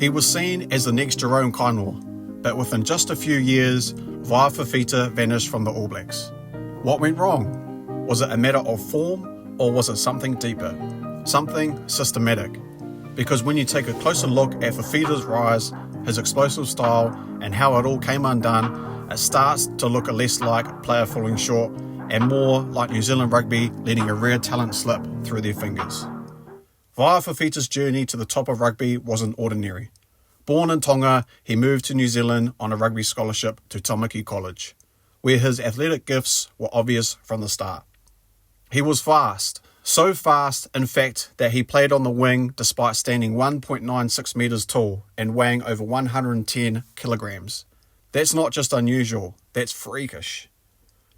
He was seen as the next Jerome Kaino, but within just a few years, Vaea Fifita vanished from the All Blacks. What went wrong? Was it a matter of form, or was it something deeper? Something systematic? Because when you take a closer look at Fifita's rise, his explosive style, and how it all came undone, it starts to look less like a player falling short and more like New Zealand rugby letting a rare talent slip through their fingers. Vaea Fifita's journey to the top of rugby wasn't ordinary. Born in Tonga, he moved to New Zealand on a rugby scholarship to Tamaki College, where his athletic gifts were obvious from the start. He was fast, so fast in fact that he played on the wing despite standing 1.96 metres tall and weighing over 110 kilograms. That's not just unusual, that's freakish.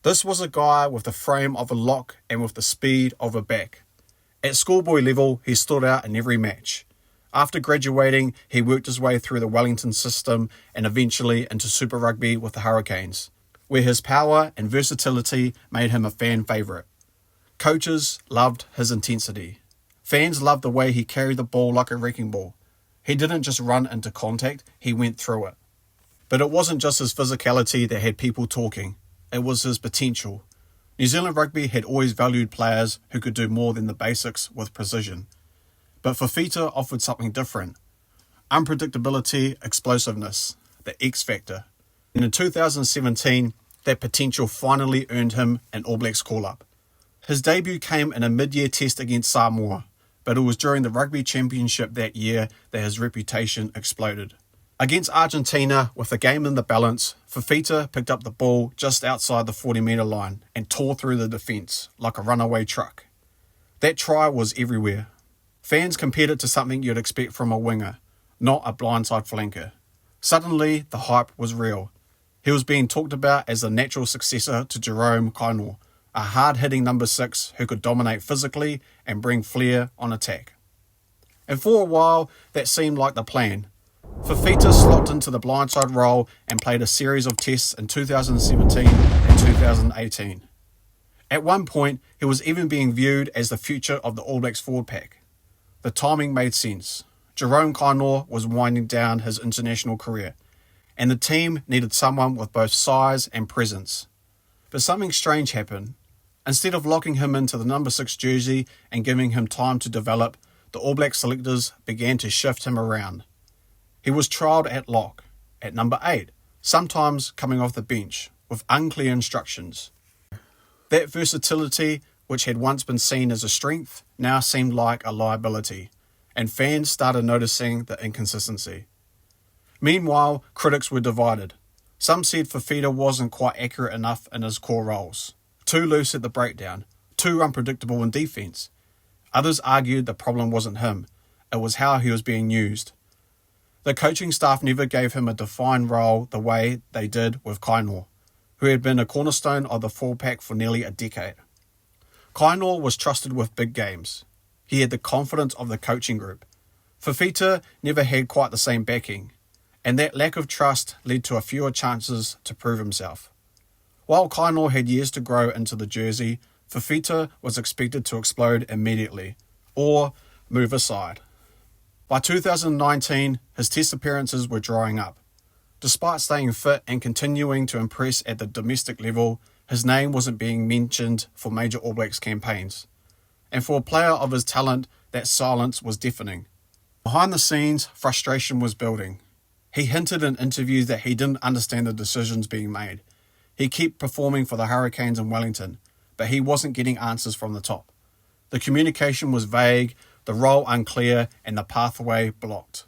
This was a guy with the frame of a lock and with the speed of a back. At schoolboy level, he stood out in every match. After graduating, he worked his way through the Wellington system and eventually into Super Rugby with the Hurricanes, where his power and versatility made him a fan favourite. Coaches loved his intensity. Fans loved the way he carried the ball like a wrecking ball. He didn't just run into contact, he went through it. But it wasn't just his physicality that had people talking, it was his potential. New Zealand rugby had always valued players who could do more than the basics with precision. But Fifita offered something different. Unpredictability, explosiveness, the X factor. And in 2017, that potential finally earned him an All Blacks call-up. His debut came in a mid-year test against Samoa, but it was during the Rugby Championship that year that his reputation exploded. Against Argentina, with the game in the balance, Fifita picked up the ball just outside the 40-metre line and tore through the defence like a runaway truck. That try was everywhere. Fans compared it to something you'd expect from a winger, not a blindside flanker. Suddenly, the hype was real. He was being talked about as the natural successor to Jerome Kaino, a hard-hitting number 6 who could dominate physically and bring flair on attack. And for a while, that seemed like the plan. Fifita slopped into the blindside role and played a series of tests in 2017 and 2018. At one point, he was even being viewed as the future of the All Blacks forward pack. The timing made sense. Jerome Kaino was winding down his international career, and the team needed someone with both size and presence. But something strange happened. Instead of locking him into the number 6 jersey and giving him time to develop, the All Black selectors began to shift him around. He was trialled at lock, at number 8, sometimes coming off the bench, with unclear instructions. That versatility, which had once been seen as a strength, now seemed like a liability, and fans started noticing the inconsistency. Meanwhile, critics were divided. Some said Fifita wasn't quite accurate enough in his core roles, too loose at the breakdown, too unpredictable in defence. Others argued the problem wasn't him, it was how he was being used. The coaching staff never gave him a defined role the way they did with Kaino, who had been a cornerstone of the full-pack for nearly a decade. Kaino was trusted with big games. He had the confidence of the coaching group. Fifita never had quite the same backing, and that lack of trust led to a fewer chances to prove himself. While Kaino had years to grow into the jersey, Fifita was expected to explode immediately, or move aside. By 2019, his test appearances were drying up. Despite staying fit and continuing to impress at the domestic level, his name wasn't being mentioned for major All Blacks campaigns. And for a player of his talent, that silence was deafening. Behind the scenes, frustration was building. He hinted in interviews that he didn't understand the decisions being made. He kept performing for the Hurricanes in Wellington, but he wasn't getting answers from the top. The communication was vague, the role unclear, and the pathway blocked.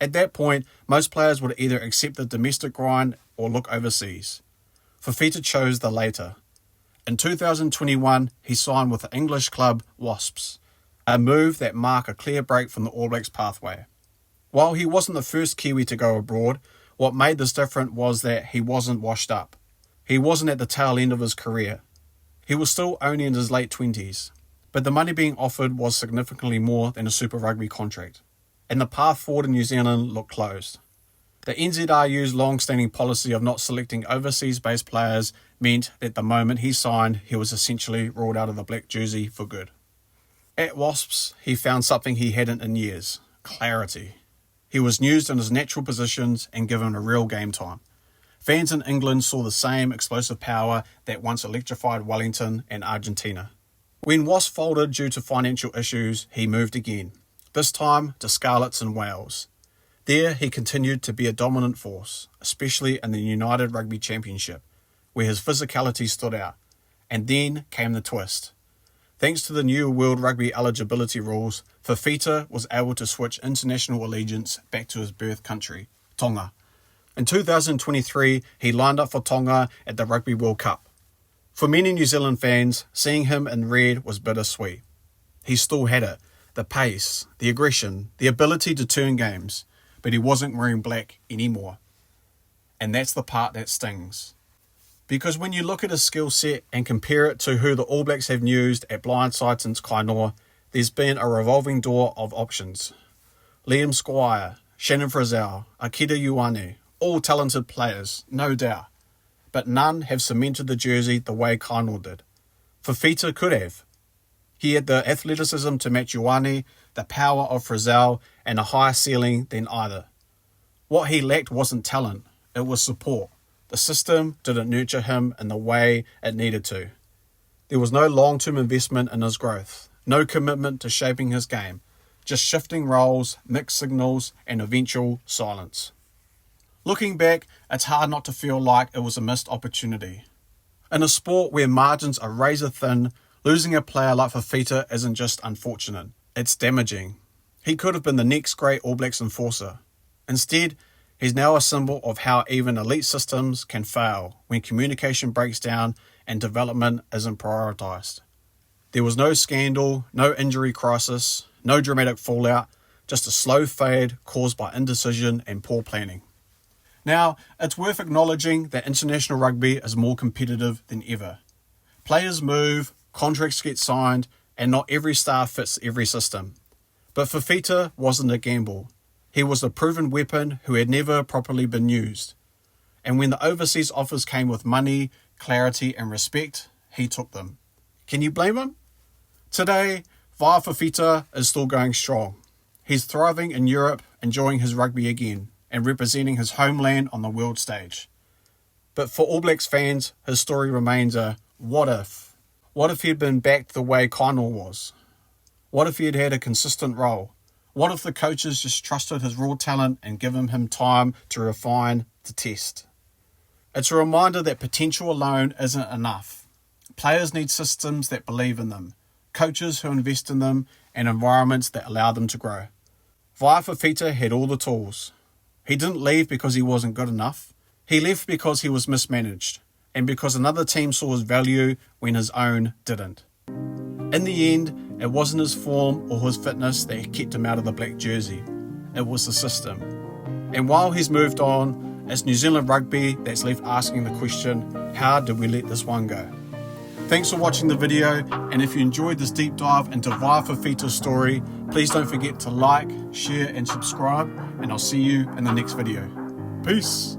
At that point, most players would either accept the domestic grind or look overseas. Fifita chose the latter. In 2021, he signed with the English club Wasps, a move that marked a clear break from the All Blacks pathway. While he wasn't the first Kiwi to go abroad, what made this different was that he wasn't washed up. He wasn't at the tail end of his career. He was still only in his late 20s, but the money being offered was significantly more than a Super Rugby contract, and the path forward in New Zealand looked closed. The NZRU's long-standing policy of not selecting overseas-based players meant that the moment he signed, he was essentially ruled out of the black jersey for good. At Wasps, he found something he hadn't in years: clarity. He was used in his natural positions and given a real game time. Fans in England saw the same explosive power that once electrified Wellington and Argentina. When Wasps folded due to financial issues, he moved again, this time to Scarlets in Wales. There he continued to be a dominant force, especially in the United Rugby Championship, where his physicality stood out. And then came the twist. Thanks to the new World Rugby eligibility rules, Fifita was able to switch international allegiance back to his birth country, Tonga. In 2023, he lined up for Tonga at the Rugby World Cup. For many New Zealand fans, seeing him in red was bittersweet. He still had it, the pace, the aggression, the ability to turn games, but he wasn't wearing black anymore. And that's the part that stings. Because when you look at his skill set and compare it to who the All Blacks have used at blindside since Kaino, there's been a revolving door of options. Liam Squire, Shannon Frizzell, Akita Ioane, all talented players, no doubt. But none have cemented the jersey the way Kaino did. Fifita could have. He had the athleticism to match Ioane, the power of Frizzell, and a higher ceiling than either. What he lacked wasn't talent, it was support. The system didn't nurture him in the way it needed to. There was no long-term investment in his growth, no commitment to shaping his game, just shifting roles, mixed signals, and eventual silence. Looking back, it's hard not to feel like it was a missed opportunity. In a sport where margins are razor thin, losing a player like Fifita isn't just unfortunate, it's damaging. He could have been the next great All Blacks enforcer. Instead, he's now a symbol of how even elite systems can fail when communication breaks down and development isn't prioritised. There was no scandal, no injury crisis, no dramatic fallout, just a slow fade caused by indecision and poor planning. Now, it's worth acknowledging that international rugby is more competitive than ever. Players move, contracts get signed, and not every star fits every system. But Fifita wasn't a gamble. He was a proven weapon who had never properly been used. And when the overseas offers came with money, clarity, and respect, he took them. Can you blame him? Today, Vaea Fifita is still going strong. He's thriving in Europe, enjoying his rugby again, and representing his homeland on the world stage. But for All Blacks fans, his story remains a what if. What if he had been backed the way Kaino was? What if he had had a consistent role? What if the coaches just trusted his raw talent and given him time to refine, to test? It's a reminder that potential alone isn't enough. Players need systems that believe in them, coaches who invest in them, and environments that allow them to grow. Vaea Fifita had all the tools. He didn't leave because he wasn't good enough. He left because he was mismanaged, and because another team saw his value when his own didn't. In the end, it wasn't his form or his fitness that kept him out of the black jersey. It was the system. And while he's moved on, it's New Zealand rugby that's left asking the question, how did we let this one go? Thanks for watching the video, and if you enjoyed this deep dive into Vaea Fifita's story, please don't forget to like, share and subscribe, and I'll see you in the next video. Peace!